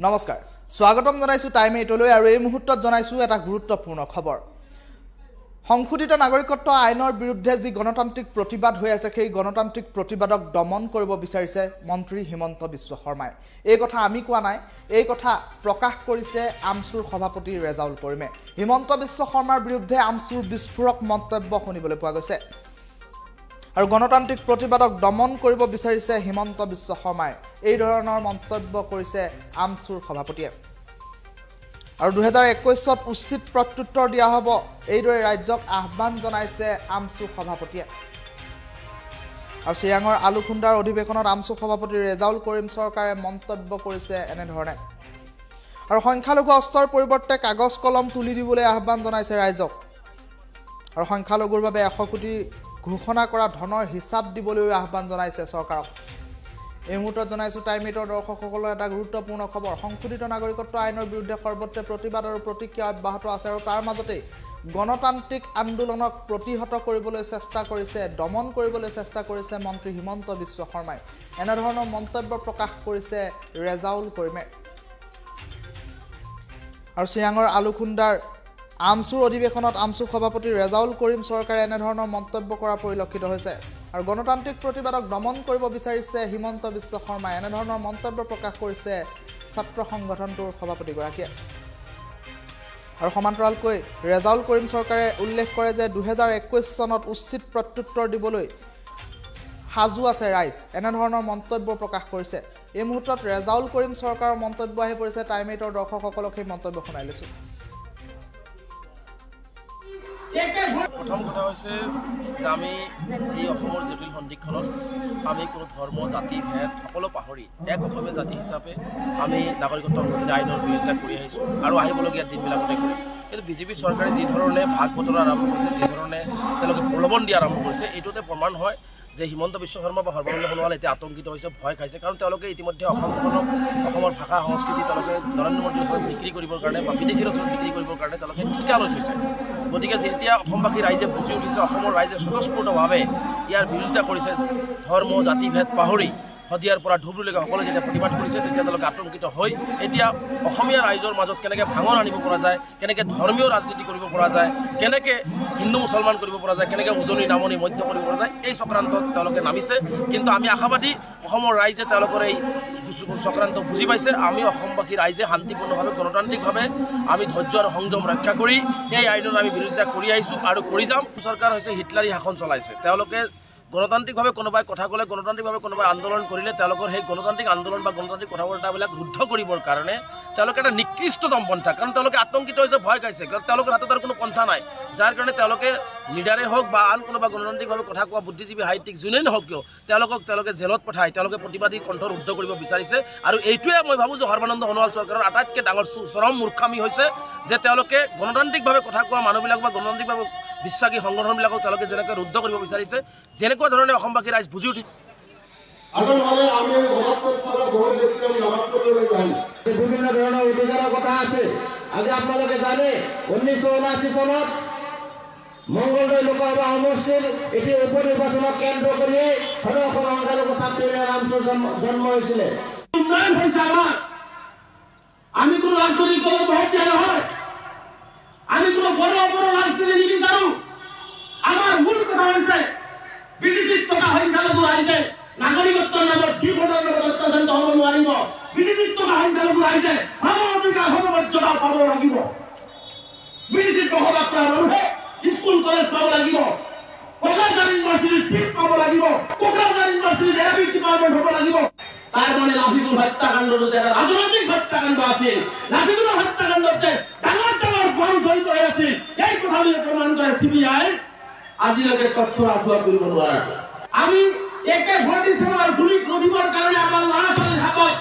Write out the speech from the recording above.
নমস্কাৰ স্বাগতম জনাইছো টাইম 8লৈ আৰু এই মুহূৰ্তত জনাইছো এটা গুৰুত্বপূৰ্ণ খবৰ সংশোধিত নাগৰিকত্ব আইনৰ বিৰুদ্ধে যি গণতান্ত্ৰিক প্ৰতিবাদ হৈ আছে সেই গণতান্ত্ৰিক প্ৰতিবাদক দমন কৰিব বিচাৰিছে মন্ত্ৰী হিমন্ত বিশ্ব শৰ্মাই এই কথা আমি কোৱা নাই এই কথা প্ৰকাশ কৰিছে আমছুৰ সভাপতি ৰেজাউল কৰিমে হিমন্ত বিশ্ব শৰ্মাৰ বিৰুদ্ধে আমছুৰ বিস্ফোৰক মন্তব্য শুনিবলৈ পোৱা গৈছে আৰু গণতান্ত্ৰিক প্ৰতিবাদক দমন কৰিব বিচাৰিছে হিমন্ত বিশ্ব শৰ্মাই এই ধৰণৰ মন্তব্য কৰিছে আমছুৰ সভাপতিয়ে আৰু 2021ত উচিত প্ৰত্যুত্তৰ দিয়া হ'ব এইদৰে ৰাজ্যক আহ্বান জনাইছে আমছু সভাপতিয়ে আৰু চিৰাঙৰ আলুখুণ্ডাৰ অধিৱেশনত আমছু সভাপতি ৰেজাউল কৰিম চৰকাৰে মন্তব্য কৰিছে এনে ধৰণে আৰু সংখ্যালঘু অস্ত্ৰৰ পৰিৱৰ্তে কাগজ কলম তুলি দিবলৈ আহ্বান জনাইছে ৰাইজক আৰু সংখ্যালঘুৰ বাবে 100 কোটি ঘোষণা কৰা ধনৰ হিচাপ দিবলৈ আহ্বান জনাইছে চৰকাৰক এই মুহূৰ্তত জনাইছো টাইম 8ৰ দৰ্শকসকলৰ এটা গুৰুত্বপূৰ্ণ খবৰ সংশোধিত নাগৰিকত্ব আইনৰ বিৰুদ্ধে সৰ্বত্ৰ প্ৰতিবাদ আৰু প্ৰতিক্ৰিয়া অব্যাহত আছে আৰু তাৰ মাজতে গণতান্ত্ৰিক আন্দোলনক প্ৰতিহত কৰিবলৈ চেষ্টা কৰিছে দমন কৰিবলৈ চেষ্টা কৰিছে মন্ত্ৰী হিমন্ত বিশ্ব শৰ্মাই এনে ধৰণৰ মন্তব্য প্ৰকাশ কৰিছে ৰেজাউল কৰিমে আৰু চিৰাঙৰ আলুখুণ্ডাৰ আমছুৰ অধিৱেশনত আমছু সভাপতি ৰেজাউল কৰিম চৰকাৰে এনে ধৰণৰ মন্তব্য কৰা পৰিলক্ষিত হৈছে আৰু গণতান্ত্ৰিক প্ৰতিবাদক দমন কৰিব বিচাৰিছে হিমন্ত বিশ্ব শৰ্মাই এনে ধৰণৰ মন্তব্য প্ৰকাশ কৰিছে ছাত্ৰ সংগঠনটোৰ সভাপতিগৰাকীয়ে আৰু সমান্তৰালকৈ ৰেজাউল কৰিম চৰকাৰে উল্লেখ কৰে যে 2021 চনত উচিত প্ৰত্যুত্তৰ দিবলৈ সাজু আছে ৰাইজ এনে ধৰণৰ মন্তব্য প্ৰকাশ কৰিছে এই মুহূৰ্তত ৰেজাউল কৰিম চৰকাৰৰ মন্তব্য আহি পৰিছে টাইম 8ৰ দৰ্শকসকলক এই মন্তব্য শুনাই লৈছো প্ৰথম কথা হৈছে যে আমি এই অসমৰ জটিল সন্ধিক্ষণত আমি কোনো ধৰ্ম জাতি ভেদ সকলো পাহৰি এক অসমীয়া জাতি হিচাপে আমি নাগৰিকত্ব সংশোধনী আইনৰ বিৰোধিতা কৰি আহিছোঁ আৰু আহিবলগীয়া দিনবিলাকতে কৰিম কিন্তু বিজেপি চৰকাৰে যি ধৰণে ভাগ বতৰা আৰম্ভ কৰিছে যি ধৰণে তেওঁলোকে প্ৰলোভন দিয়া আৰম্ভ কৰিছে এইটোতে প্ৰমাণ হয় যে হিমন্ত বিশ্ব শৰ্মা বা সৰ্বানন্দ সোণোৱাল এতিয়া আতংকিত হৈছে ভয় খাইছে কাৰণ তেওঁলোকে ইতিমধ্যে অসমখনক অসমৰ ভাষা সংস্কৃতি তেওঁলোকে নৰেন্দ্ৰ মোদীৰ ওচৰত বিক্ৰী কৰিবৰ কাৰণে বা বিদেশীৰ ওচৰত বিক্ৰী কৰিবৰ কাৰণে তেওঁলোকে ঠিকা লৈ থৈছে গতিকে যেতিয়া অসমবাসী ৰাইজে বুজি উঠিছে অসমৰ ৰাইজে স্বতঃস্ফূৰ্তভাৱে ইয়াৰ বিৰোধিতা কৰিছে ধৰ্ম জাতি ভেদ পাহৰি শদিয়াৰ পৰা ধুবুৰীলৈকে সকলোৱে যেতিয়া প্ৰতিবাদ কৰিছে তেতিয়া তেওঁলোকে আতংকিত হৈ এতিয়া অসমীয়া ৰাইজৰ মাজত কেনেকৈ ভাঙন আনিব পৰা যায় কেনেকৈ ধৰ্মীয় ৰাজনীতি কৰিব পৰা যায় কেনেকৈ হিন্দু মুছলমান কৰিব পৰা যায় কেনেকৈ উজনি নামনি মধ্য কৰিব পৰা যায় এই চক্ৰান্তত তেওঁলোকে নামিছে কিন্তু আমি আশাবাদী অসমৰ ৰাইজে তেওঁলোকৰ এই চক্ৰান্ত বুজি পাইছে আমি অসমবাসী ৰাইজে শান্তিপূৰ্ণভাৱে গণতান্ত্ৰিকভাৱে আমি ধৈৰ্য আৰু সংযম ৰক্ষা কৰি এই আইনৰ আমি বিৰোধিতা কৰি আহিছোঁ আৰু কৰি যাম চৰকাৰ হৈছে হিটলাৰী শাসন চলাইছে তেওঁলোকে গণতান্ত্ৰিকভাৱে কোনোবাই কথা ক'লে গণতান্ত্ৰিকভাৱে কোনোবাই আন্দোলন কৰিলে তেওঁলোকৰ সেই গণতান্ত্ৰিক আন্দোলন বা গণতান্ত্ৰিক কথা বতৰাবিলাক ৰুদ্ধ কৰিবৰ কাৰণে তেওঁলোকে এটা নিকৃষ্টতম পন্থা কাৰণ তেওঁলোকে আতংকিত হৈছে ভয় খাইছে কাৰণ তেওঁলোকৰ হাতত আৰু কোনো পন্থা নাই যাৰ কাৰণে তেওঁলোকে লিডাৰে হওক বা আন কোনোবা গণতান্ত্ৰিকভাৱে কথা কোৱা বুদ্ধিজীৱী সাহিত্যিক যোনেই নহওক কিয় তেওঁলোকে জেলত পঠাই তেওঁলোকে প্ৰতিবাদী কণ্ঠ ৰুদ্ধ কৰিব বিচাৰিছে আৰু এইটোৱে মই ভাবোঁ যে সৰ্বানন্দ সোণোৱাল চৰকাৰৰ আটাইতকৈ ডাঙৰ চৰম মূৰ্খামি হৈছে যে তেওঁলোকে গণতান্ত্ৰিকভাৱে কথা কোৱা মানুহবিলাক বা গণতান্ত্ৰিকভাৱে বিশ্বাসী সংগঠনবিলাকক তেওঁলোকে যেনেকৈ ৰুদ্ধ কৰিব বিচাৰিছে যেনেকুৱা ধৰণে অসমবাসী ৰাইজ বুজি উঠিছে বিভিন্ন ধৰণৰ অধিকাৰৰ কথা আছে আজি আপোনালোকে জানে 1979 চনত মংগলদৈ লোকসভা সমষ্টিৰ এটি উপ নিৰ্বাচনক কেন্দ্ৰ কৰি অসম সংখ্যালঘু ছাত্ৰী আমছুৰ জন্ম হৈছিলে আমি কোনো ৰাজনৈতিক দলৰ ভোট দিয়া নহয় আমি কোনো বড় ৰাজনীতি নিবিচাৰো আমাৰ মূল কথা হৈছে বিজেপিত থকা সংখ্যালঘু ৰাইজে নাগৰিকত্বৰ নামত দুৰ্ঘটনাৰ লগত অত্যাচাৰিত হ'ব নোৱাৰিব বিজেপিত থকা সংখ্যালঘু ৰাইজে মানৱাধিকাৰ সমমৰ্যাদা পাব লাগিব বিজেপিত বসবাস কৰা মানুহে স্কুল কলেজ পাব লাগিব কোকৰাঝাৰ ইউনিভাৰ্চিটিৰ চিট পাব লাগিব কোকৰাঝাৰ ইউনিভাৰ্চিটিৰ এবিট ডিপাৰ্টমেণ্ট হ'ব লাগিব তাৰ মানে লাফিকুল হত্যাকাণ্ডটো এটা ৰাজনৈতিক হত্যাকাণ্ড আছিল লাফিকুলৰ হত্যাকাণ্ডত যে ডাঙৰ বন জড়িত হৈ আছিল এই কথাবিলাক প্ৰমাণ কৰে CBI আজিলৈকে তথ্য আঁঠুৱা কৰিব নোৱাৰে আমি একে ভোট দিছিলোঁ আৰু গুলি কৰিবৰ কাৰণে আমাৰ ল'ৰা ছোৱালীৰ হাতত